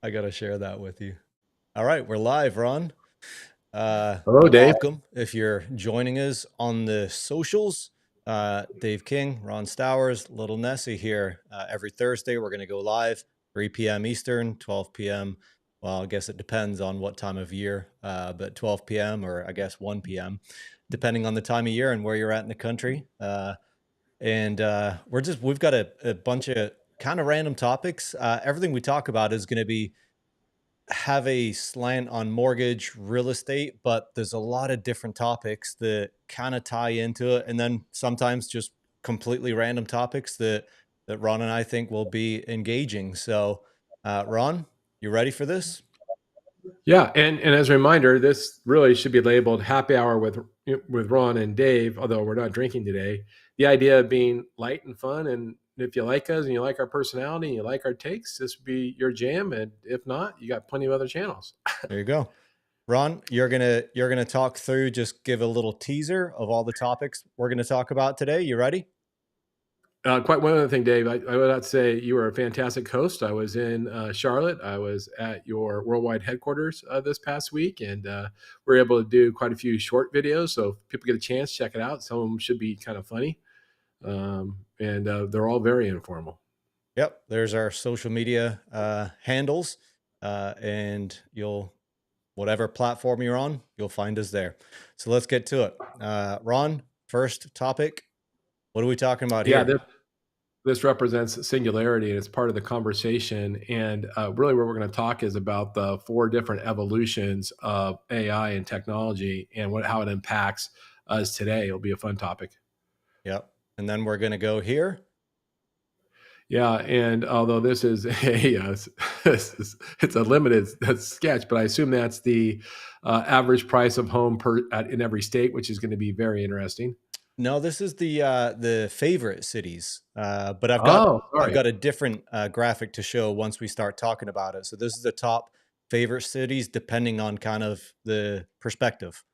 I gotta share that with you. All right, we're live, Ron. Hello, Dave. Welcome. If you're joining us on the socials, Dave King, Ron Stowers, Little Nessie here. Every Thursday, we're going to go live, 3 p.m. Eastern, 12 p.m. Well, I guess it depends on what time of year, but 12 p.m. or I guess 1 p.m., depending on the time of year and where you're at in the country. And we've got a bunch of kind of random topics. Everything we talk about is going to have a slant on mortgage, real estate, but there's a lot of different topics that kind of tie into it. And then sometimes just completely random topics that Ron and I think will be engaging. So, Ron, you ready for this? Yeah, and as a reminder, this really should be labeled "Happy Hour with Ron and Dave." Although we're not drinking today, the idea of being light and fun, and if you like us and you like our personality and you like our takes, this would be your jam. And if not, you got plenty of other channels. There you go. Ron, you're gonna talk through, just give a little teaser of all the topics we're gonna talk about today. You ready? Quite one other thing, Dave. I would have to say you were a fantastic host. I was in Charlotte. I was at your worldwide headquarters this past week, and we were able to do quite a few short videos. So if people get a chance, check it out. Some of them should be kind of funny, and they're all very informal. Yep. There's our social media handles, and whatever platform you're on, you'll find us there. So let's get to it. Ron, first topic. What are we talking about Yeah, here? this represents singularity, and it's part of the conversation. And really, what we're going to talk is about the four different evolutions of AI and technology, and how it impacts us today. It'll be a fun topic. Yep. And then we're going to go here. Yeah, and although this is it's a limited sketch, but I assume that's the average price of home in every state, which is going to be very interesting. No, this is the favorite cities, but I've got Oh, I've sorry. got a different graphic to show once we start talking about it. So this is the top favorite cities, depending on kind of the perspective.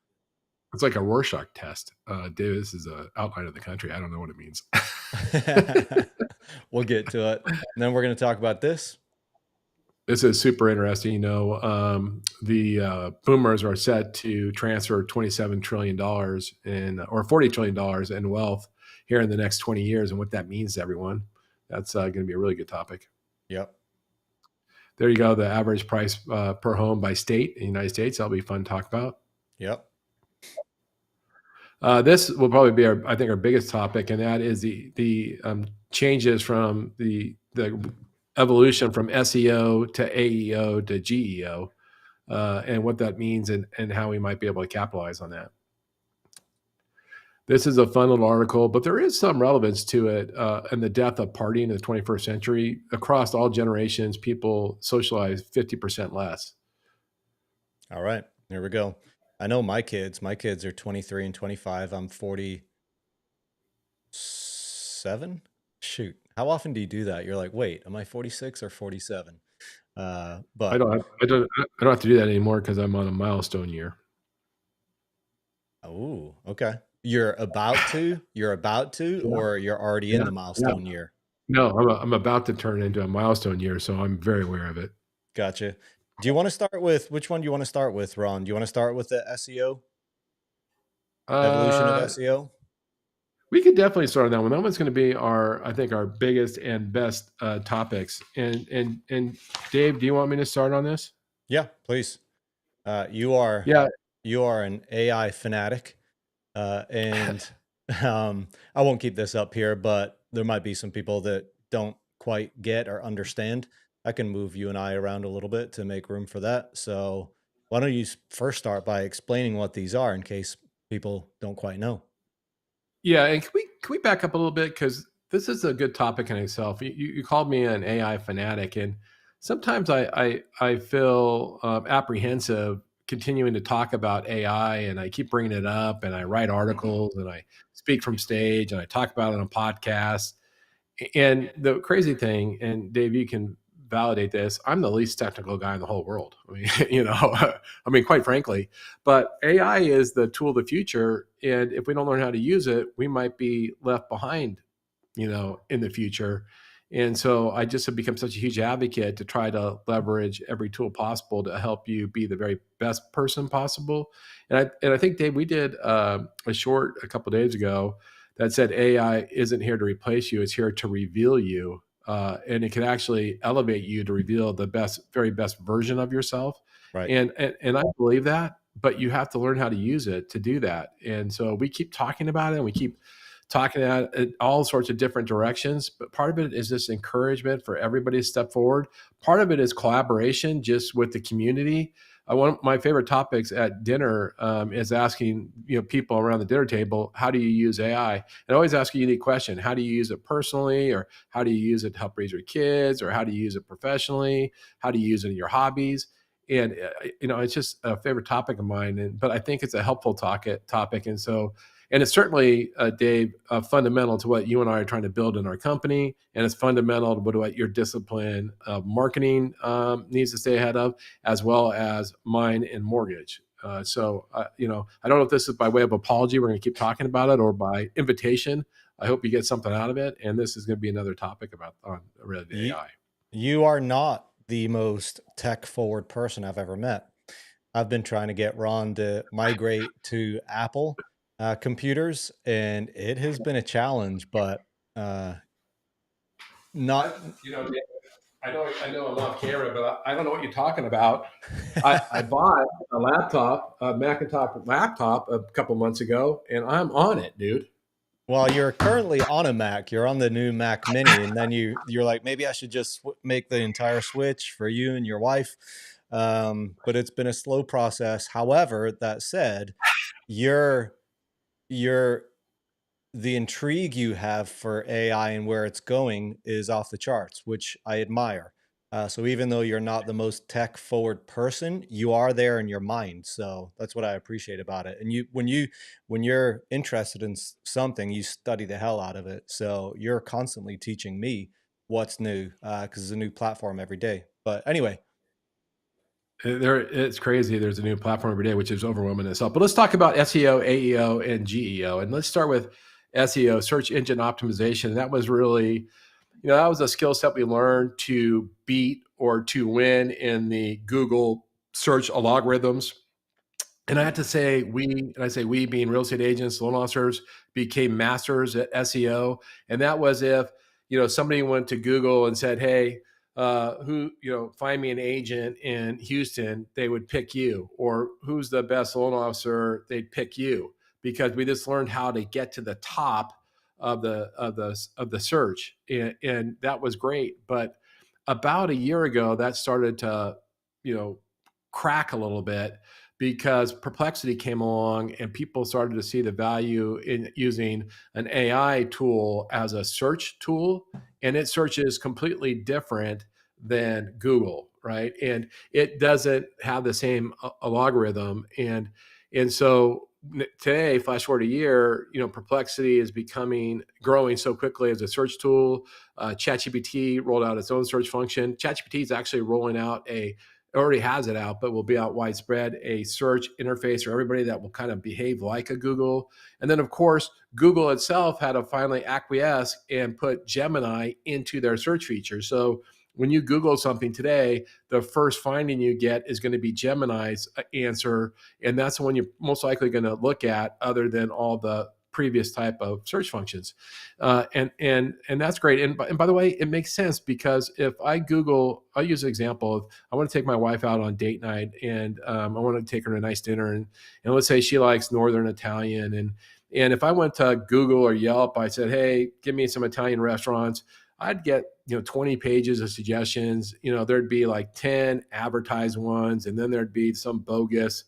It's like a Rorschach test. David, this is an outline of the country. I don't know what it means. We'll get to it. And then we're going to talk about this. This is super interesting. The boomers are set to transfer $27 trillion or $40 trillion in wealth here in the next 20 years, and what that means to everyone. That's going to be a really good topic. Yep. There you go. The average price per home by state in the United States. That'll be fun to talk about. Yep. This will probably be I think, our biggest topic, and that is the changes from the evolution from SEO to AEO to GEO, and what that means, and how we might be able to capitalize on that. This is a fun little article, but there is some relevance to it, and the death of partying in the 21st century. Across all generations, people socialize 50% less. All right, here we go. I know my kids are 23 and 25. I'm 47. Shoot. How often do you do that? You're like, wait, am I 46 or 47? I But don't have to do that anymore because I'm on a milestone year. oh, okay. You're about to, Yeah, or you're already in yeah, the yeah. milestone year. No, I'm about to turn into a milestone year, so I'm very aware of it. Gotcha. Do you want to start with, which one do you want to start with, Ron? Do you want to start with the SEO, evolution of Uh, SEO? we could definitely start on that one. That one's going to be I think, our biggest and best topics. And Dave, do you want me to start on this? Yeah, please. You are Yeah, an AI fanatic, and I won't keep this up here, but there might be some people that don't quite get or understand. I can move you and I around a little bit to make room for that. So why don't you first start by explaining what these are in case people don't quite know? yeah. And can we back up a little bit, because this is a good topic in itself. You called me an AI fanatic, and sometimes I feel apprehensive continuing to talk about AI, and I keep bringing it up, and I write articles, and I speak from stage, and I talk about it on podcasts. And the crazy thing, and Dave, you can validate this, I'm the least technical guy in the whole world. I mean, I mean, quite frankly, but AI is the tool of the future. And if we don't learn how to use it, we might be left behind, in the future. And so I just have become such a huge advocate to try to leverage every tool possible to help you be the very best person possible. And I think, Dave, we did a short a couple days ago that said AI isn't here to replace you; it's here to reveal you, and it can actually elevate you to reveal the very best version of yourself. Right. And I believe that, but you have to learn how to use it to do that. And so we keep talking about it, and we keep talking at it all sorts of different directions. But part of it is this encouragement for everybody to step forward. Part of it is collaboration just with the community. One of my favorite topics at dinner is asking people around the dinner table, how do you use AI? And I always ask a unique question: how do you use it personally, or how do you use it to help raise your kids, or how do you use it professionally? How do you use it in your hobbies? And it's just a favorite topic of mine. But I think it's a helpful topic, and so and it's certainly, Dave, fundamental to what you and I are trying to build in our company, and it's fundamental to what your discipline of marketing needs to stay ahead of, as well as mine and mortgage. I don't know if this is by way of apology, we're going to keep talking about it, or by invitation. I hope you get something out of it. And this is going to be another topic about on related to You, AI. you are not the most tech forward person I've ever met. I've been trying to get Ron to migrate to Apple computers, and it has been a challenge, but uh, I, not. Dave, I know I'm off camera, but I don't know what you're talking about. I bought a laptop, a Macintosh laptop, a couple months ago, and I'm on it, dude. Well, you're currently on a Mac. You're on the new Mac Mini, and then you're like, maybe I should just make the entire switch for you and your wife. But it's been a slow process. However, that said, you're you're the intrigue you have for AI and where it's going is off the charts, which I admire. So even though you're not the most tech forward person, you are there in your mind. So that's what I appreciate about it. And when you're interested in something, you study the hell out of it. So you're constantly teaching me what's new because it's a new platform every day. But anyway, It's crazy. There's a new platform every day, which is overwhelming in itself. But let's talk about SEO, AEO, and GEO. And let's start with SEO, search engine optimization. That was really, that was a skill set we learned to beat or to win in the Google search algorithms. And I have to say, and I say we being real estate agents, loan officers, became masters at SEO. And that was if, somebody went to Google and said, hey, find me an agent in Houston, they would pick you. Or who's the best loan officer, they'd pick you, because we just learned how to get to the top of the search. And that was great. But about a year ago, that started to, crack a little bit, because perplexity came along and people started to see the value in using an AI tool as a search tool, and it searches completely different than Google, right? And it doesn't have the same algorithm. And so today, flash forward a year, perplexity is growing so quickly as a search tool. ChatGPT rolled out its own search function. ChatGPT is actually rolling out already has it out, but will be out widespread, a search interface for everybody that will kind of behave like a Google. And then, of course, Google itself had to finally acquiesce and put Gemini into their search feature. So when you Google something today, the first finding you get is going to be Gemini's answer. And that's the one you're most likely going to look at, other than all the previous type of search functions. And that's great. And by the way, it makes sense, because if I Google, I'll use an example of, I want to take my wife out on date night, and I want to take her to a nice dinner. And let's say she likes Northern Italian. And if I went to Google or Yelp, I said, hey, give me some Italian restaurants, I'd get 20 pages of suggestions. There'd be like 10 advertised ones, and then there'd be some bogus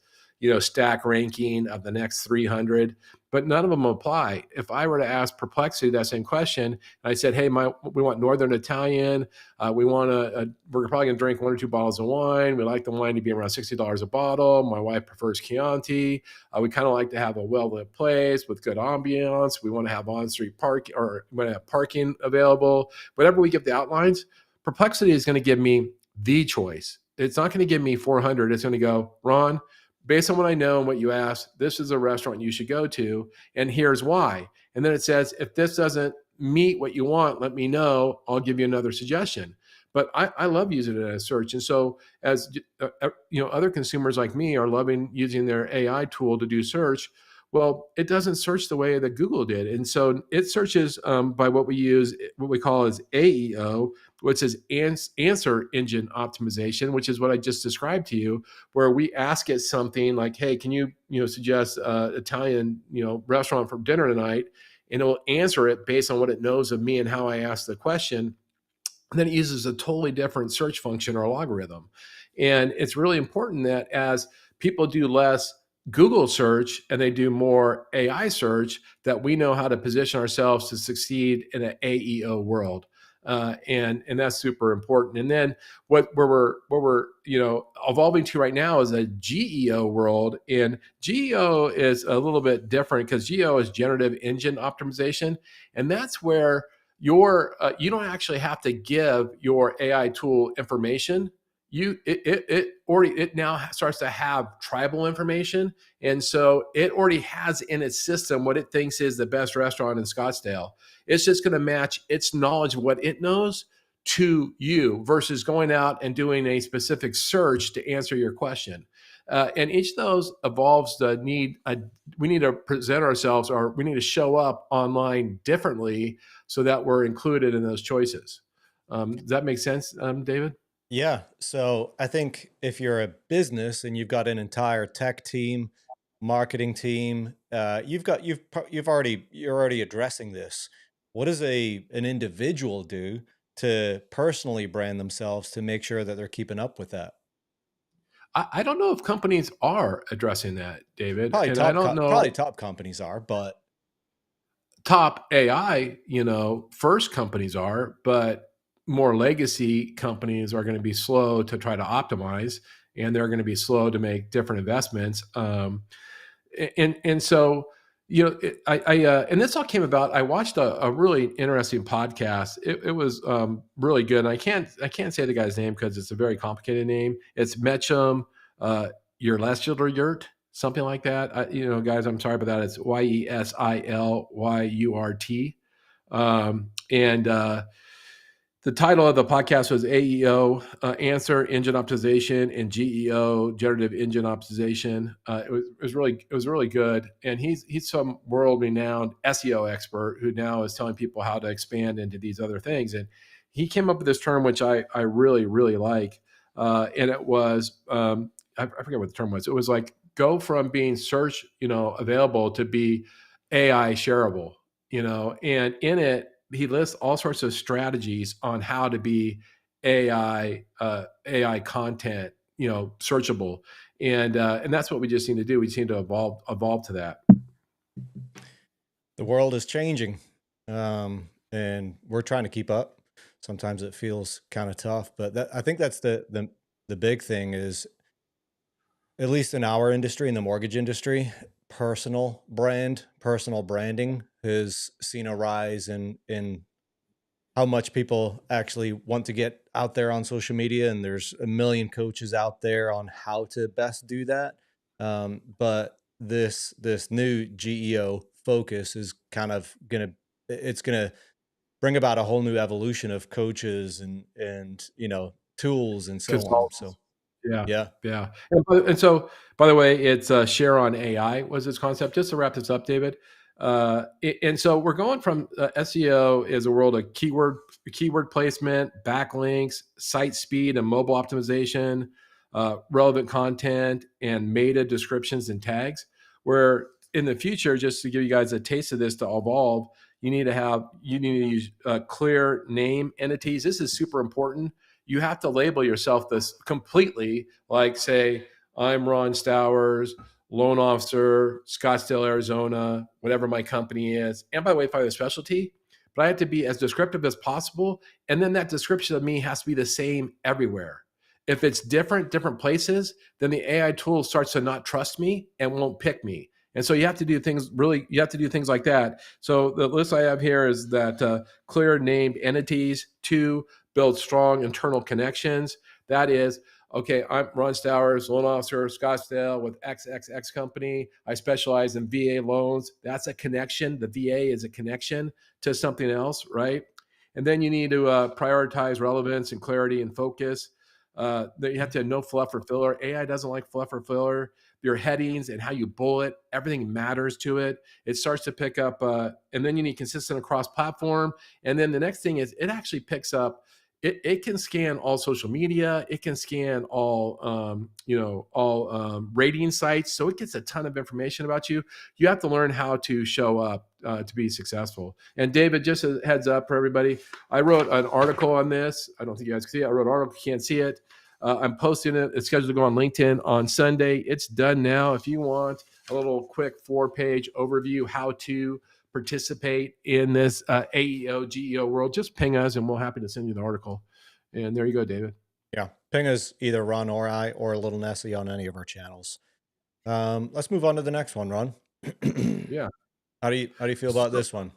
stack ranking of the next 300, but none of them apply. If I were to ask Perplexity that same question, and I said, hey, we want Northern Italian, we're probably going to drink 1 or 2 bottles of wine. We like the wine to be around $60 a bottle. My wife prefers Chianti. We kind of like to have a well-lit place with good ambiance. We want to have on-street parking, or we want to have parking available. Whatever we give the outlines, Perplexity is going to give me the choice. It's not going to give me 400. It's going to go, Ron, based on what I know and what you asked, this is a restaurant you should go to, and here's why. And then it says, if this doesn't meet what you want, let me know. I'll give you another suggestion. But I love using it as search. And so as other consumers like me are loving using their AI tool to do search. Well, it doesn't search the way that Google did. And so it searches by what we call as AEO, which is answer engine optimization, which is what I just described to you, where we ask it something like, hey, can you suggest Italian, restaurant for dinner tonight? And it'll answer it based on what it knows of me and how I ask the question. And then it uses a totally different search function or algorithm. And it's really important that as people do less Google search and they do more AI search, that we know how to position ourselves to succeed in an AEO world. And that's super important. And then where we're evolving to right now is a GEO world, and GEO is a little bit different because GEO is generative engine optimization, and that's where you don't actually have to give your AI tool information. It now starts to have tribal information, and so it already has in its system what it thinks is the best restaurant in Scottsdale. It's just going to match its knowledge of what it knows to you versus going out and doing a specific search to answer your question. And each of those evolves the need. We need to present ourselves, or we need to show up online differently so that we're included in those choices. Does that make sense, David? Yeah. So I think if you're a business and you've got an entire tech team, marketing team, you're already addressing this. What does an individual do to personally brand themselves to make sure that they're keeping up with that? I don't know if companies are addressing that, David, and I don't Probably know top companies are, but top AI, first companies are, but more legacy companies are going to be slow to try to optimize, and they're going to be slow to make different investments. And so and this all came about. I watched a really interesting podcast. It was really good. And I can't say the guy's name because it's a very complicated name. It's Metchem Yurt, something like that. Guys, I'm sorry about that. It's YesilYurt. And the title of the podcast was AEO, Answer Engine Optimization, and GEO, Generative Engine Optimization. It was really good, and he's some world renowned SEO expert who now is telling people how to expand into these other things. And he came up with this term which I really really like, and it was I forget what the term was. It was like go from being search available to be AI shareable. And in it he lists all sorts of strategies on how to be AI content, searchable, and that's what we just need to do. We just need to evolve to that. the world is changing, and we're trying to keep up. Sometimes it feels kind of tough, but I think that's the big thing is, at least in our industry, in the mortgage industry, personal branding has seen a rise in how much people actually want to get out there on social media. And there's a million coaches out there on how to best do that. But this new GEO focus is kind of gonna bring about a whole new evolution of coaches and tools and so on. So Consultants. Yeah, yeah. yeah. And so, by the way, it's share on AI was its concept. Just to wrap this up, David. And so we're going from SEO is a world of keyword placement, backlinks, site speed, and mobile optimization, relevant content, and meta descriptions and tags. Where in the future, just to give you guys a taste of this to evolve, you need to use clear name entities. This is super important. You have to label yourself this completely, like say, I'm Ron Stowers, loan officer, Scottsdale, Arizona, whatever my company is. And by the way, if I have a specialty, but I have to be as descriptive as possible. And then that description of me has to be the same everywhere. If it's different places, then the AI tool starts to not trust me and won't pick me. And so you have to do things like that. So the list I have here is that clear named entities, two, build strong internal connections. That is, okay, I'm Ron Stowers, loan officer, Scottsdale with XXX company. I specialize in VA loans. That's a connection. The VA is a connection to something else, right? And then you need to prioritize relevance and clarity and focus. Then you have to have no fluff or filler. AI doesn't like fluff or filler. Your headings and how you bullet, everything matters to it. It starts to pick up, and then you need consistent across platform. And then the next thing is it actually picks up, it can scan all social media. It can scan all all rating sites. So it gets a ton of information about you. You have to learn how to show up to be successful. And David, just a heads up for everybody, I wrote an article on this. I don't think you guys can see it. I wrote an article. You can't see it. I'm posting it. It's scheduled to go on LinkedIn on Sunday. It's done now. If you want a little quick 4-page overview how to participate in this AEO, GEO world, just ping us and we're happy to send you the article. And there you go, David. Yeah. Ping us, either Ron or I or Little Nessie, on any of our channels. Let's move on to the next one, Ron. Yeah. How do you feel about So this one?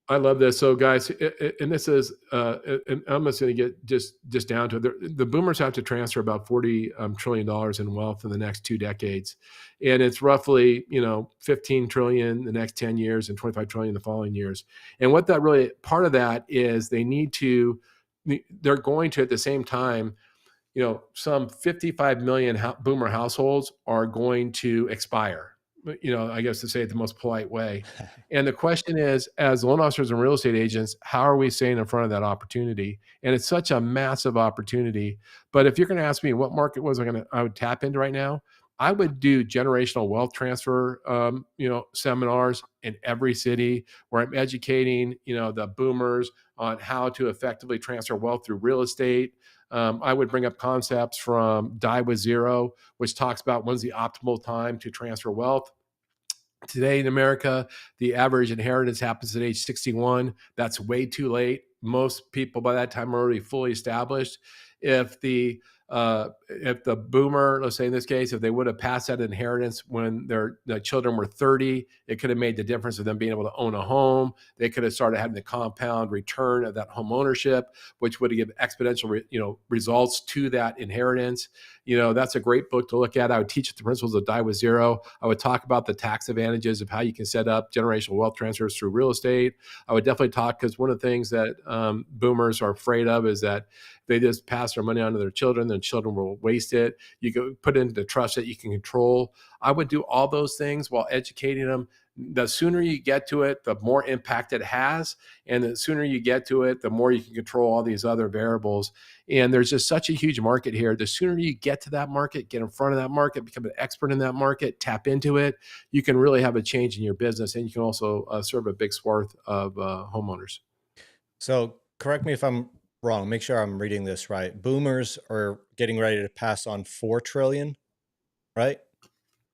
I love this. So, guys, and this is, and I'm just going to get just down to it. The boomers have to transfer about $40 trillion in wealth in the next 2 decades, and it's roughly 15 trillion the next 10 years and 25 trillion the following years. And what that really, part of that is they're going to, at the same time, some 55 million boomer households are going to expire. I guess, to say it the most polite way. And the question is, as loan officers and real estate agents, how are we staying in front of that opportunity? And it's such a massive opportunity. But if you're going to ask me what market I would tap into right now, I would do generational wealth transfer, seminars in every city where I'm educating, the boomers on how to effectively transfer wealth through real estate. I would bring up concepts from Die with Zero, which talks about when's the optimal time to transfer wealth. Today in America, the average inheritance happens at age 61. That's way too late. Most people by that time are already fully established. If the boomer, let's say in this case, if they would have passed that inheritance when their children were 30, it could have made the difference of them being able to own a home. They could have started having the compound return of that home ownership, which would give exponential results to that inheritance. That's a great book to look at. I would teach the principles of Die with Zero. I would talk about the tax advantages of how you can set up generational wealth transfers through real estate. I would definitely talk, because one of the things that boomers are afraid of is that they just pass their money on to their children, then children will waste it. You go put it into trust that you can control. I would do all those things while educating them. The sooner you get to it, the more impact it has. And the sooner you get to it, the more you can control all these other variables. And there's just such a huge market here. The sooner you get to that market, get in front of that market, become an expert in that market, tap into it, you can really have a change in your business. And you can also serve a big swath of homeowners. So correct me if I'm wrong. Make sure I'm reading this right. Boomers are getting ready to pass on 4 trillion, right?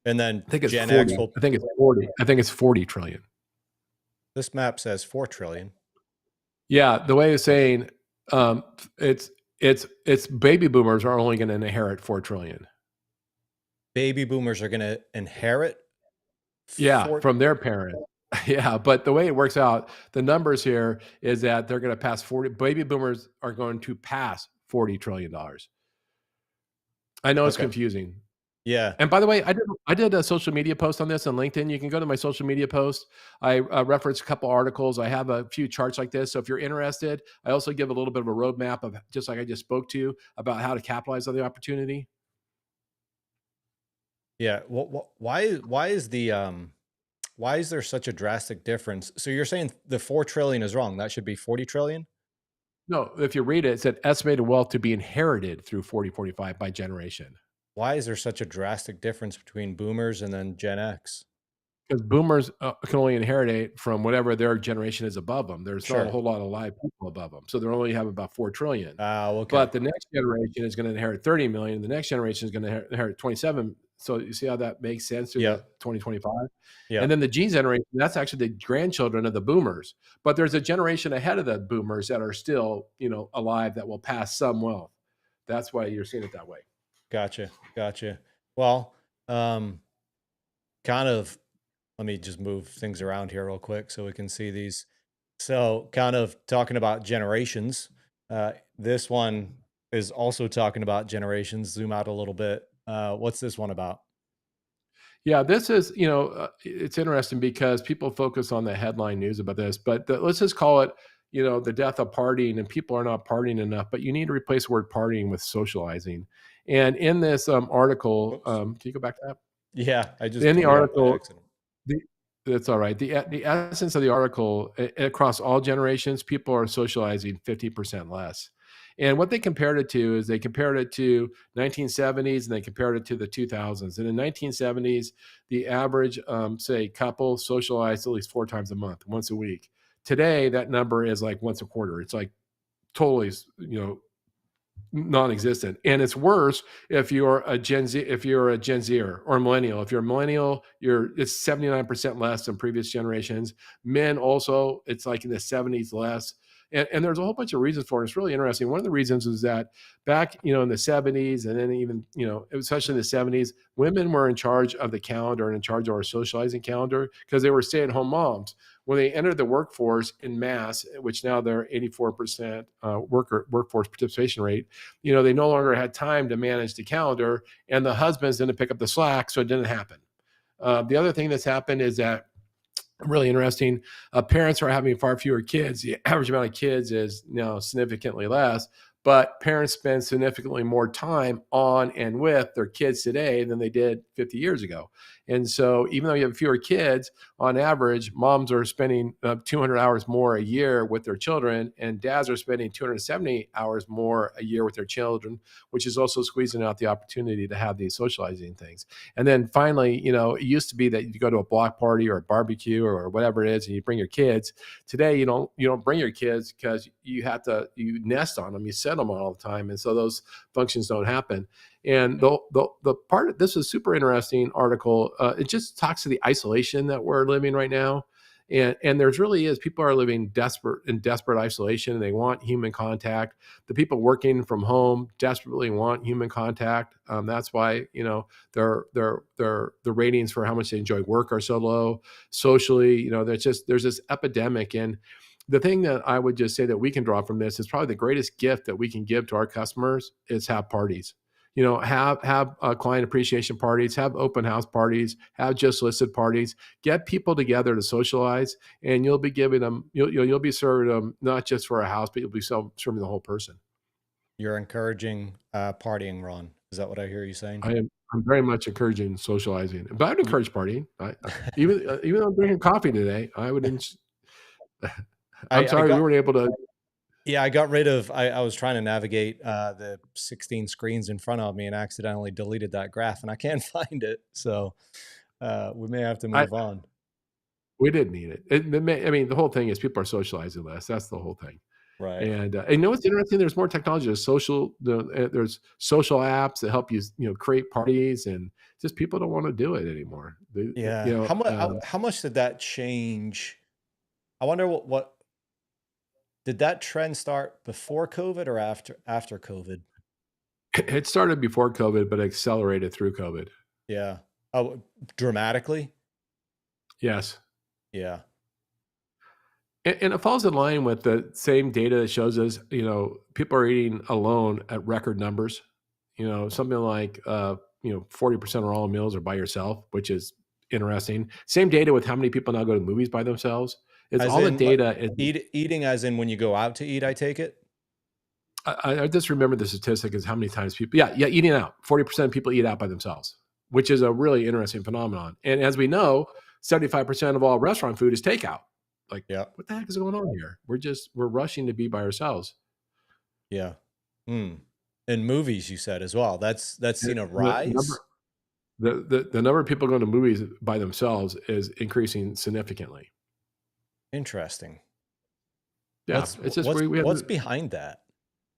And then I think it's Gen 40. X will. I think it's 40. I think it's 40 trillion. This map says 4 trillion. Yeah, the way it's saying, um, it's baby boomers are only going to inherit 4 trillion. Baby boomers are going to inherit Yeah, 4. from their parent. Yeah, but the way it works out, the numbers here is that they're going to pass 40. Baby boomers are going to pass $40 trillion. I know it's Okay. confusing. Yeah. And by the way, I did a social media post on this on LinkedIn. You can go to my social media post. I reference a couple articles. I have a few charts like this. So if you're interested, I also give a little bit of a roadmap of, just like I just spoke to, about how to capitalize on the opportunity. Yeah. Why is there such a drastic difference? So you're saying the 4 trillion is wrong. That should be 40 trillion? No, if you read it, it said estimated wealth to be inherited through 4045 by generation. Why is there such a drastic difference between boomers and then Gen X? Because boomers can only inherit it from whatever their generation is above them. There's not a Sure. whole lot of live people above them. So they only have about 4 trillion. Oh, okay. But the next generation is going to inherit 30 million. The next generation is going to inherit 27. So you see how that makes sense through the Yep. 2025. And Yep. then the G generation, that's actually the grandchildren of the boomers. But there's a generation ahead of the boomers that are still, alive, that will pass some wealth. That's why you're seeing it that way. Gotcha. Gotcha. Well, um, kind of, let me just move things around here real quick so we can see these. So, kind of talking about generations. This one is also talking about generations. Zoom out a little bit. What's this one about? Yeah, this is, it's interesting because people focus on the headline news about this, but let's just call it, the death of partying, and people are not partying enough. But you need to replace the word partying with socializing. And in this article, Whoops. can you go back to that? Yeah, I just In the turned it off by article, accident. the that's all right. The essence of the article, across all generations, people are socializing 50% less. And what they compared it to is they compared it to 1970s and they compared it to the 2000s. And in 1970s, the average, say, couple socialized at least 4 times a month, once a week. Today, that number is like once a quarter. It's like totally, non-existent. And it's worse if you're a Gen Z, if you're a Gen Zer or a millennial. If you're a millennial, it's 79% less than previous generations. Men also, it's like in the 70s less. And there's a whole bunch of reasons for it. It's really interesting. One of the reasons is that back, in the 70s, and then even, especially in the 70s, women were in charge of the calendar and in charge of our socializing calendar because they were stay-at-home moms. When they entered the workforce in mass, which now they're 84% workforce participation rate, they no longer had time to manage the calendar, and the husbands didn't pick up the slack, so it didn't happen. The other thing that's happened is that really interesting. Parents are having far fewer kids. The average amount of kids is now significantly less, but parents spend significantly more time on and with their kids today than they did 50 years ago. And so, even though you have fewer kids, on average, moms are spending 200 hours more a year with their children, and dads are spending 270 hours more a year with their children, which is also squeezing out the opportunity to have these socializing things. And then finally, it used to be that you go to a block party or a barbecue or whatever it is, and you bring your kids. Today, you don't bring your kids because you nest on them, you set them on all the time, and so those functions don't happen. And the part of this is super interesting article. It just talks to the isolation that we're living right now. And there's really is people are living desperate isolation, and they want human contact. The people working from home desperately want human contact. That's why the ratings for how much they enjoy work are so low. Socially, there's this epidemic. And the thing that I would just say that we can draw from this is probably the greatest gift that we can give to our customers is have parties. Have client appreciation parties, have open house parties, have just listed parties. Get people together to socialize, and you'll be giving them, you'll be serving them not just for a house, but you'll be serving the whole person. You're encouraging partying, Ron. Is that what I hear you saying? I'm very much encouraging socializing, but I'd Ye- encourage partying. Even though I'm drinking coffee today, I would. I'm I sorry we got weren't able to. Yeah, I got rid of I was trying to navigate, the 16 screens in front of me and accidentally deleted that graph, and I can't find it, so, we may have to I move on. We didn't need it. I mean, the whole thing is people are socializing less. That's the whole thing. Right. And you know what's interesting? There's more technology. There's social apps that help you, create parties, and just people don't want to do it anymore. Yeah. How much did that change? I wonder what did that trend start before COVID or after COVID? It started before COVID, but accelerated through COVID. Yeah. Oh, dramatically? Yes. Yeah. And it falls in line with the same data that shows us, people are eating alone at record numbers. Something like 40% of all meals are by yourself, which is interesting. Same data with how many people now go to movies by themselves. It's As all the in, like, data is. eating as in when you go out to eat, I take it? I just remember the statistic is how many times people, yeah, eating out. 40% of people eat out by themselves, which is a really interesting phenomenon. And as we know, 75% of all restaurant food is takeout. Like, Yeah. what the heck is going on here? We're rushing to be by ourselves. Yeah. Hmm. In movies, you said as well. That's And seen a the number rise? the number of people going to movies by themselves is increasing significantly. Interesting. Yeah, it's just we have What's behind that?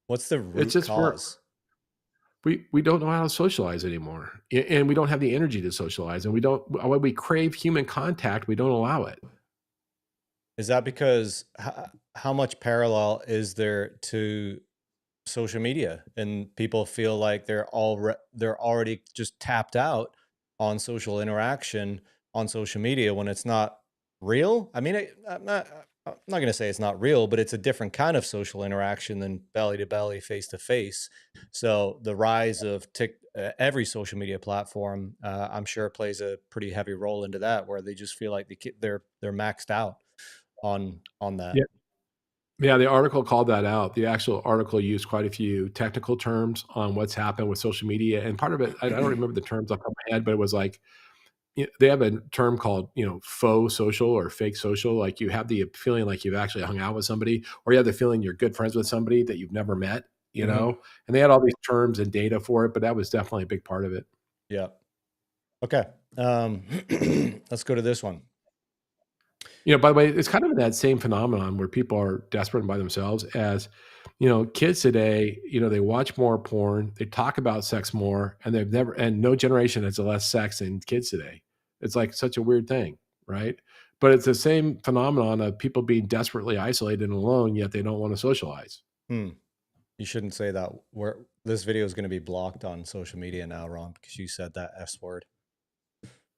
What's the it's root just cause? we don't know how to socialize anymore, and we don't have the energy to socialize, and we don't when we crave human contact, we don't allow it. Is that because how much parallel is there to social media and people feel like they're already just tapped out on social interaction on social media when it's not real? I mean, I'm not. I'm not going to say it's not real, but it's a different kind of social interaction than belly to belly, face to face. So the rise of every social media platform, I'm sure plays a pretty heavy role into that, where they just feel like they're maxed out on that. Yeah. Yeah, the article called that out. The actual article used quite a few technical terms on what's happened with social media, and part of it, I don't remember the terms off the top of my head, but it was like, they have a term called, faux social or fake social. Like, you have the feeling like you've actually hung out with somebody, or you have the feeling you're good friends with somebody that you've never met, Hmm. and they had all these terms and data for it, but that was definitely a big part of it. Yeah. Okay. Let's go to this one. By the way, it's kind of in that same phenomenon where people are desperate by themselves as, kids today, they watch more porn, they talk about sex more, and no generation has less sex than kids today. It's like such a weird thing, right? But it's the same phenomenon of people being desperately isolated and alone, yet they don't want to socialize. Hmm. You shouldn't say that. Where this video is going to be blocked on social media now, Ron, because you said that S word.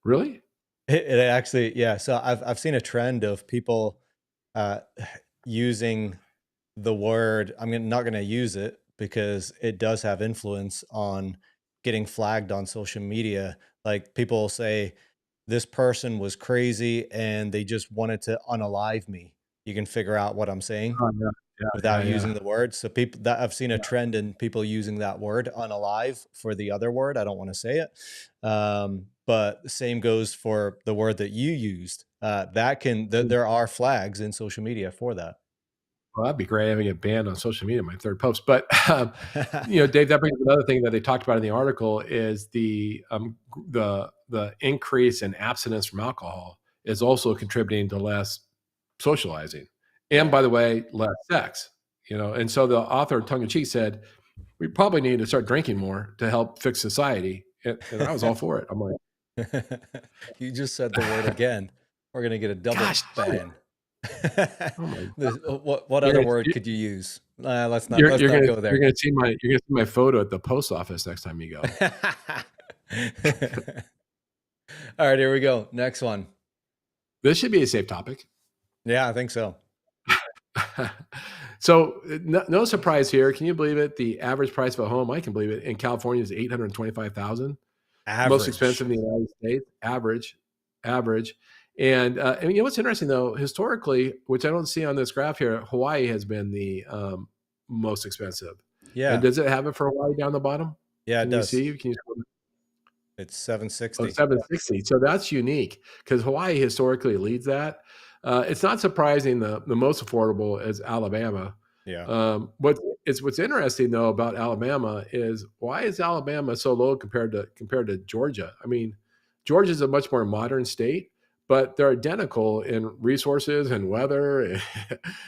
Really? It actually, yeah. So I've seen a trend of people uh, using the word. Not going to use it because it does have influence on getting flagged on social media. Like people will say, this person was crazy and they just wanted to unalive me. You can figure out what I'm saying Oh, yeah. Yeah. without Yeah. using Yeah. the word. So people that I've seen a trend in people using that word unalive for the other word. I don't want to say it. But the same goes for the word that you used. There are flags in social media for that. Well, that'd be great having it banned on social media, my third post. But, Dave, that brings up another thing that they talked about in the article is the increase in abstinence from alcohol is also contributing to less socializing, and, Yeah. by the way, less sex. And so the author, tongue in cheek, said we probably need to start drinking more to help fix society, and I was all for it. I'm like, You just said the word again. We're gonna get a double gosh, darn it. ban. Oh my What You're other gonna word you- could you use? Let's not you're let's you're not gonna go you're there. gonna see my photo at the post office next time you go. All right, here we go. Next one. This should be a safe topic. Yeah, I think so. So, no surprise here. Can you believe it? The average price of a home, I can believe it, in California is 825,000, most expensive Average. in the United States, average. And what's interesting though, historically, which I don't see on this graph here, Hawaii has been the most expensive. And Yeah. does it have it for Hawaii down the bottom? Yeah, it Can you does. see? Can you It's Oh, 760. 760. So that's unique because Hawaii historically leads that. It's not surprising the most affordable is Alabama. Yeah. What's interesting though about Alabama is why is Alabama so low compared to Georgia? I mean, Georgia is a much more modern state, but they're identical in resources and weather.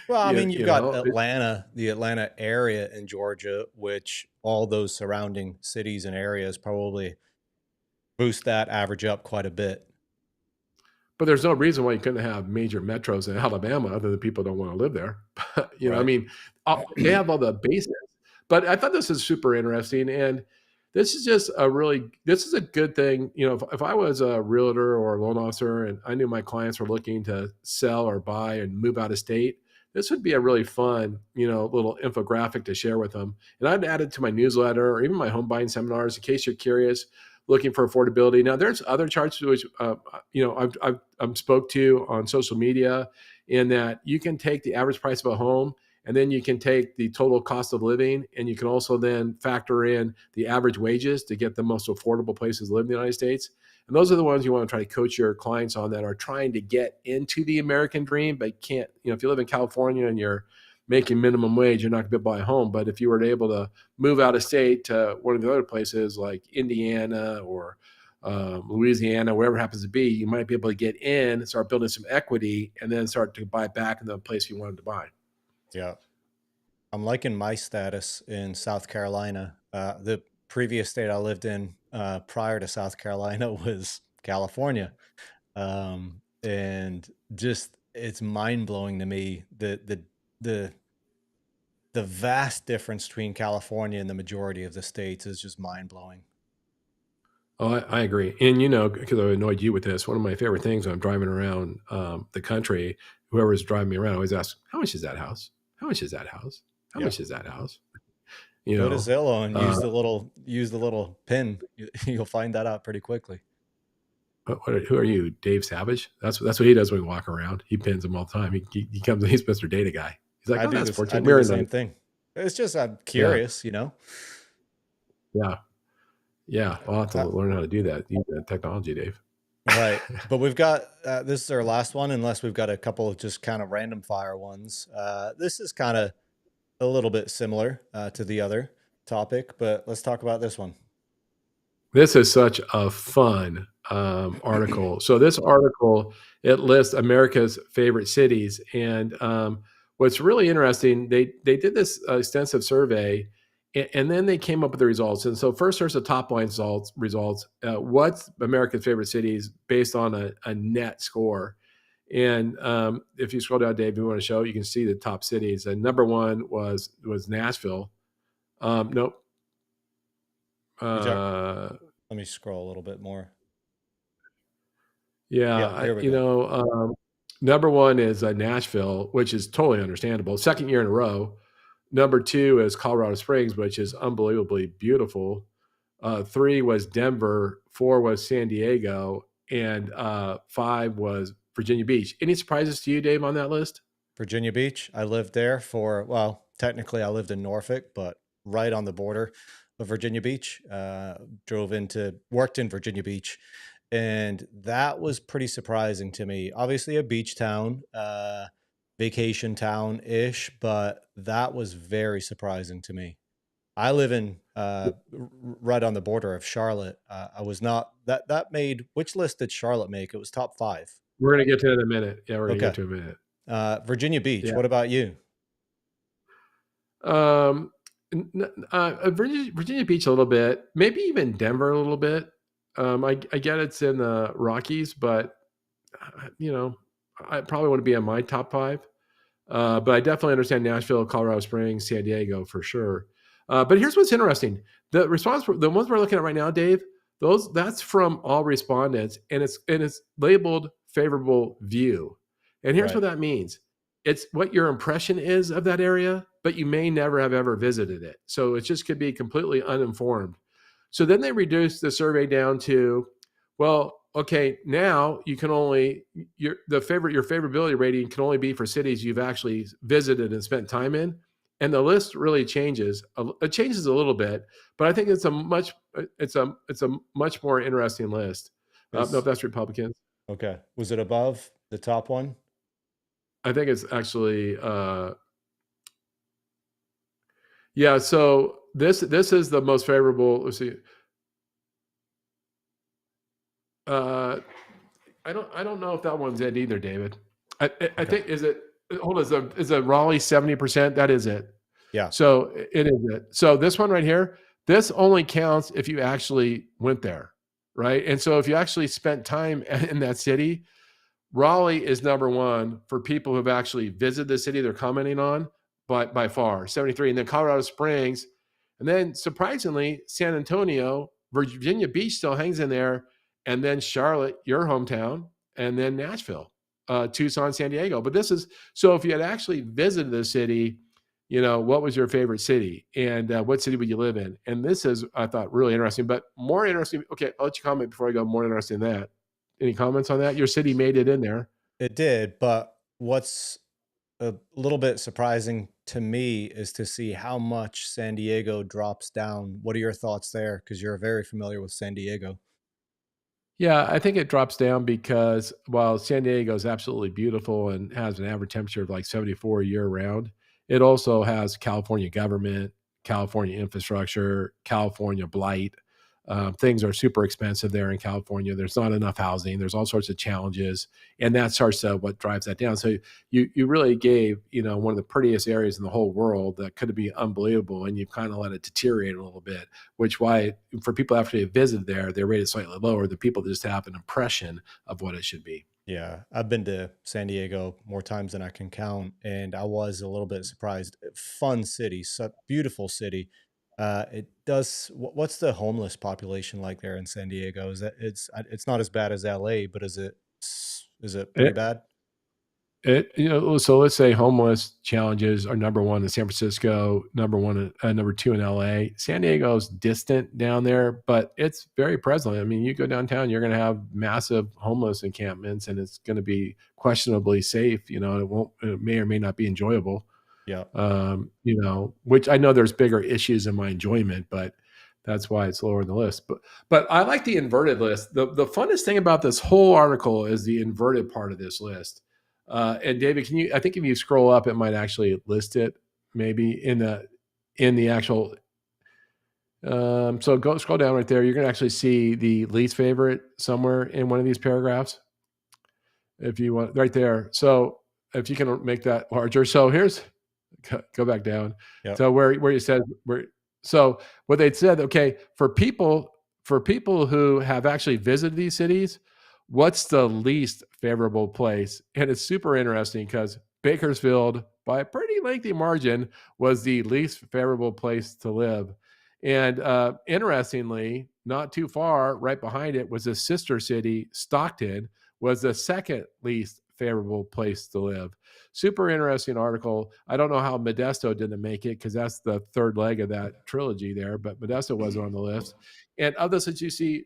Well, you, you've you got know, Atlanta, the Atlanta area in Georgia, which all those surrounding cities and areas probably boost that average up quite a bit. But there's no reason why you couldn't have major metros in Alabama other than people don't wanna live there. I Right. mean, they have all the bases. But I thought this is super interesting, and this is a good thing, if I was a realtor or a loan officer and I knew my clients were looking to sell or buy and move out of state, this would be a really fun, little infographic to share with them, and I'd add it to my newsletter or even my home buying seminars in case you're curious, looking for affordability. Now, there's other charts which, I've spoke to on social media in that you can take the average price of a home and then you can take the total cost of living and you can also then factor in the average wages to get the most affordable places to live in the United States. And those are the ones you want to try to coach your clients on that are trying to get into the American dream, but can't, if you live in California and you're making minimum wage, you're not going to be able to buy a home. But if you were able to move out of state to one of the other places like Indiana or Louisiana, wherever it happens to be, you might be able to get in, start building some equity, and then start to buy back in the place you wanted to buy. Yeah. I'm liking my status in South Carolina. The previous state I lived in prior to South Carolina was California. And just it's mind blowing to me the the vast difference between California and the majority of the states is just mind blowing. Oh, I agree. And, because I annoyed you with this, one of my favorite things when I'm driving around the country, whoever's driving me around always asks, "How much is that house? How much is that house? How Yeah. much is that house?" You Go to know, Zillow and uh, use the little pin. You'll find that out pretty quickly. who are you, Dave Savage? That's what he does when we walk around. He pins them all the time. He comes, he's Mr. Data guy. He's like, I "Oh, do that's this. I 14." do We're the in the same thing. It's just I'm yeah, curious, you know. yeah, yeah. I'll have to Uh, learn how to do that. Use that technology, Dave. right, but we've got this is our last one, unless we've got a couple of just kind of random fire ones. This is kind of a little bit similar to the other topic, but let's talk about this one. This is such a fun article. So this article, it lists America's favorite cities, and what's really interesting, they did this extensive survey, and then they came up with the results. And so first, there's the top line results. What's America's favorite cities based on a net score? And if you scroll down, Dave, if you want to show, you can see the top cities. And number one was Nashville. Nope. You talk. Uh, Let me scroll a little bit more. Yeah, Yeah, here we go. number 1 is, Nashville, which is totally understandable, 2nd year in a row. Number 2 is Colorado Springs, which is unbelievably beautiful. 3 was Denver, 4 was San Diego, and, 5 was Virginia Beach. Any surprises to you, Dave, on that list? Virginia Beach. I lived there for, well, technically I lived in Norfolk, but right on the border of Virginia Beach. Worked in Virginia Beach. And that was pretty surprising to me. Obviously, a beach town, vacation town ish, but that was very surprising to me. I live in right on the border of Charlotte. I was not that made which list did Charlotte make? It was top five. We're gonna get to it in a minute. Yeah, we're gonna get Okay. to it in a minute. Virginia Beach. Yeah. What about you? Um, Virginia Beach a little bit, maybe even Denver a little bit. I get it's in the Rockies, but you know, I probably wouldn't be in my top 5. But I definitely understand Nashville, Colorado Springs, San Diego for sure. But here's what's interesting: the ones we're looking at right now, Dave, that's from all respondents, and it's labeled favorable view. And here's what Right. that means: it's what your impression is of that area, but you may never have ever visited it. So it just could be completely uninformed. So then they reduced the survey down to, well, okay, now you can only your favorability rating can only be for cities you've actually visited and spent time in, and the list really changes. It changes a little bit, but I think it's a much more interesting list. No, Is that's Republicans. okay. Was it above the top one? I think it's actually yeah. So this is the most favorable. Let's see. Uh, I don't know if that one's it either, David. I Okay. think is it hold on, is it Raleigh 70%? That is it. Yeah. So it is it. So this one right here, this only counts if you actually went there, right? And so if you actually spent time in that city, Raleigh is number one for people who've actually visited the city they're commenting on, but by far 73. And then Colorado Springs, and then surprisingly, San Antonio, Virginia Beach still hangs in there, and then Charlotte, your hometown, and then Nashville, Tucson, San Diego. But this is so if you had actually visited the city, what was your favorite city, and what city would you live in? And this is, I thought, really interesting, but more interesting. Okay, I'll let you comment before I go. More interesting than that. Any comments on that? Your city made it in there. It did, but what's a little bit surprising to me is to see how much San Diego drops down. What are your thoughts there? Because you're very familiar with San Diego. Yeah, I think it drops down because while San Diego is absolutely beautiful and has an average temperature of like 74 year round, it also has California government, California infrastructure, California blight. Things are super expensive there in California. There's not enough housing. There's all sorts of challenges, and that starts to what drives that down. So you really gave one of the prettiest areas in the whole world that could be unbelievable, and you've kind of let it deteriorate a little bit. Which why for people after they visit there, they're rated slightly lower. The people just have an impression of what it should be. Yeah, I've been to San Diego more times than I can count, and I was a little bit surprised. Fun city, beautiful city. It does. What's the homeless population like there in San Diego? Is that it's not as bad as LA, but is it pretty It bad? so let's say homeless challenges are number 1 in San Francisco, number 1 number 2 in LA. San Diego's distant down there, but it's very prevalent. I mean, you go downtown, you're gonna have massive homeless encampments, and it's gonna be questionably safe, it may or may not be enjoyable. Yeah. Which I know there's bigger issues in my enjoyment, but that's why it's lower on the list. But I like the inverted list. The funnest thing about this whole article is the inverted part of this list. And David, can you? I think if you scroll up, it might actually list it maybe in the actual. So go scroll down right there. You're going to actually see the least favorite somewhere in one of these paragraphs. If you want, right there. So if you can make that larger. So here's go back down Yep. to where you said where. So what they said, okay, for people who have actually visited these cities, what's the least favorable place? And it's super interesting because Bakersfield, by a pretty lengthy margin, was the least favorable place to live. And interestingly, not too far, right behind it was a sister city, Stockton, was the second least favorable place to live. Super interesting article. I don't know how Modesto didn't make it because that's the third leg of that trilogy there, but Modesto wasn't on the list. And of this, that you see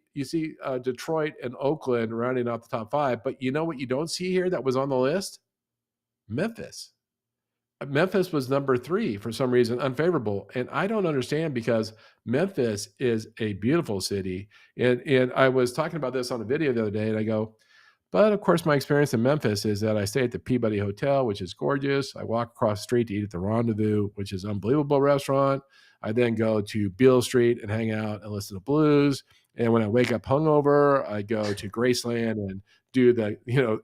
Detroit and Oakland rounding out the top 5. But you know what you don't see here that was on the list? Memphis. Memphis was number 3 for some reason, unfavorable, and I don't understand because Memphis is a beautiful city. And I was talking about this on a video the other day, and I go, but of course, my experience in Memphis is that I stay at the Peabody Hotel, which is gorgeous. I walk across the street to eat at the Rendezvous, which is an unbelievable restaurant. I then go to Beale Street and hang out and listen to blues. And when I wake up hungover, I go to Graceland and do the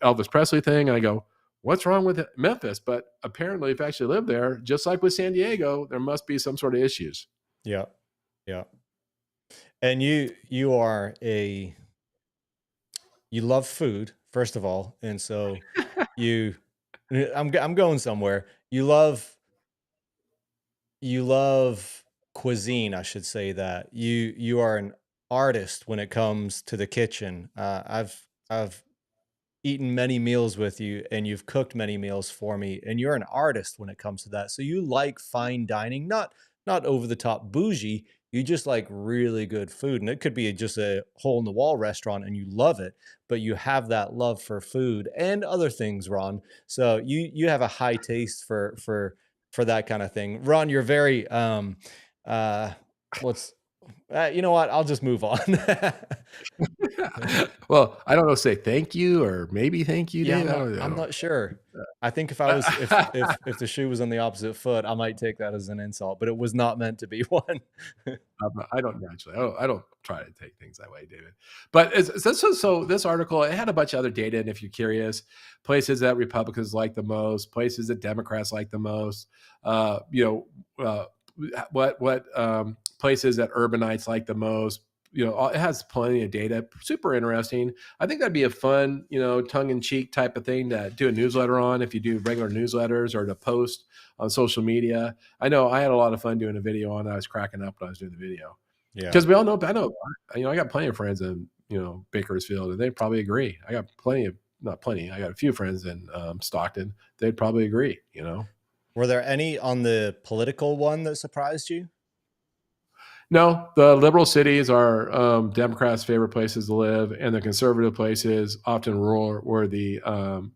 Elvis Presley thing. And I go, what's wrong with Memphis? But apparently, if I actually live there, just like with San Diego, there must be some sort of issues. Yeah. Yeah. And you are a you love food, first of all, and so you I'm going somewhere. You love cuisine, I should say that. You are an artist when it comes to the kitchen. I've eaten many meals with you and you've cooked many meals for me and you're an artist when it comes to that. So you like fine dining, not over the top bougie. You just like really good food and it could be just a hole in the wall restaurant and you love it, but you have that love for food and other things, Ron. So you have a high taste for that kind of thing. Ron, you're very uh what's you know what? I'll just move on. Well, I don't know, say thank you or maybe thank you, Yeah, Dave. I don't I'm know. not sure. I think if I was if the shoe was on the opposite foot, I might take that as an insult, but it was not meant to be one. I don't naturally. I don't try to take things that way, David. But so this article, it had a bunch of other data, and if you're curious, places that Republicans like the most, places that Democrats like the most, uh, you know, uh, what places that urbanites like the most. It has plenty of data. Super interesting. I think that'd be a fun, tongue in cheek type of thing to do a newsletter on if you do regular newsletters or to post on social media. I know I had a lot of fun doing a video on it. I was cracking up when I was doing the video Yeah. because we all know. I know, I got plenty of friends in Bakersfield, and they probably agree. I got plenty of not plenty. I got a few friends in Stockton. They'd probably agree. Were there any on the political one that surprised you? No, the liberal cities are Democrats' favorite places to live, and the conservative places, often rural, were the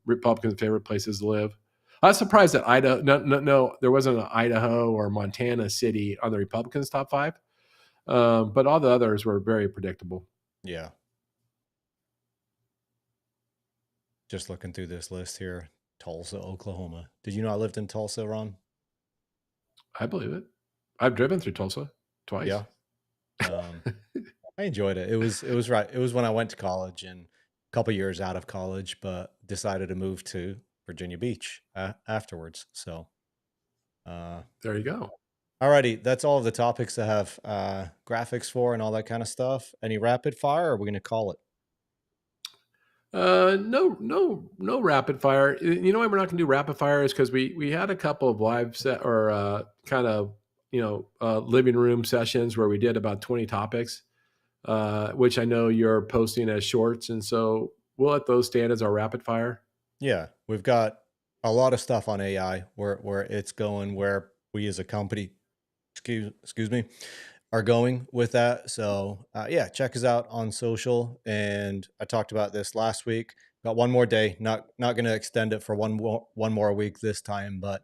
Republicans' favorite places to live. I was surprised that Idaho. No, there wasn't an Idaho or Montana city on the Republicans' top 5. But all the others were very predictable. Yeah. Just looking through this list here. Tulsa, Oklahoma. Did you know I lived in Tulsa, Ron? I believe it. I've driven through Tulsa twice. Yeah. Um, I enjoyed it. It was right. It was when I went to college and a couple years out of college, but decided to move to Virginia Beach afterwards. So, uh, There you go. alrighty, that's all of the topics I have graphics for and all that kind of stuff. Any rapid fire, or are we going to call it? No, no, no rapid fire. You know why we're not going to do rapid fire is because we had a couple of live set or kind of living room sessions where we did about 20 topics, which I know you're posting as shorts, and so we'll let those stand as our rapid fire. Yeah, we've got a lot of stuff on AI where it's going, where we as a company, excuse me, are going with that. So yeah, check us out on social. And I talked about this last week. Got one more day. Not going to extend it for one more week this time, but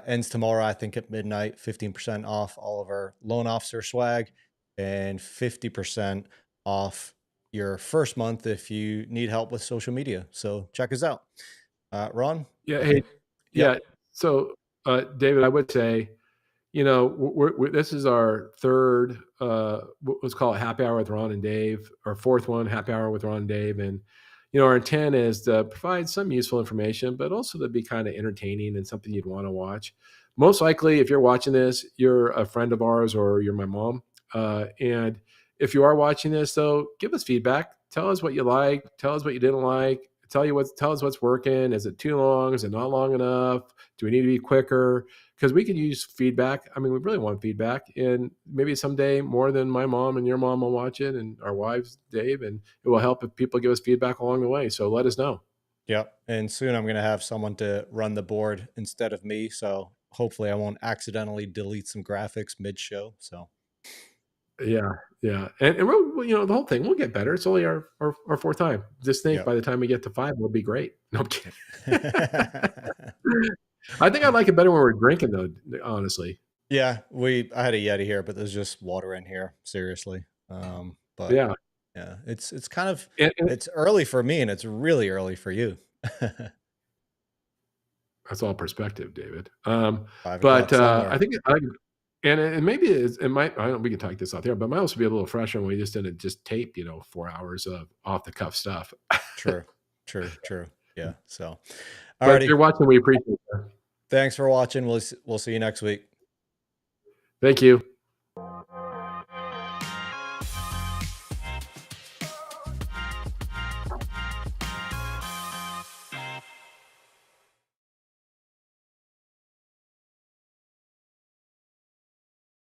ends tomorrow. I think at midnight. 15% off all of our loan officer swag, and 50% off your first month if you need help with social media. So check us out. Ron. Yeah. Hey. Yep. Yeah. So, David, I would say, this is our third, let's call it happy hour with Ron and Dave, our fourth one, happy hour with Ron and Dave. And, our intent is to provide some useful information, but also to be kind of entertaining and something you'd want to watch. Most likely, if you're watching this, you're a friend of ours or you're my mom. And if you are watching this, though, give us feedback. Tell us what you like. Tell us what you didn't like. Tell us what's working. Is it too long? Is it not long enough? Do we need to be quicker? Because we could use feedback. I mean, we really want feedback, and maybe someday more than my mom and your mom will watch it, and our wives, Dave, and it will help if people give us feedback along the way. So let us know. Yep. And soon I'm going to have someone to run the board instead of me. So hopefully I won't accidentally delete some graphics mid show. So, Yeah, yeah, and the whole thing. We'll get better. It's only our fourth time. Just think, yep. by the time we get to five, we'll be great. No, I'm kidding. Yep. I think I like it better when we're drinking, though. Honestly, Yeah. I had a Yeti here, but there's just water in here. Seriously. But yeah, yeah, it's kind of, and it's early for me and it's really early for you. that's all perspective, David. 5 o'clock But I somewhere. think and maybe it might. I don't. We can talk this out there, but it might also be a little fresher when we just didn't just tape, 4 hours of off the cuff stuff. True. True. True. Yeah. So, But if alrighty. you're watching, we appreciate it. Thanks for watching. We'll see you next week. Thank you.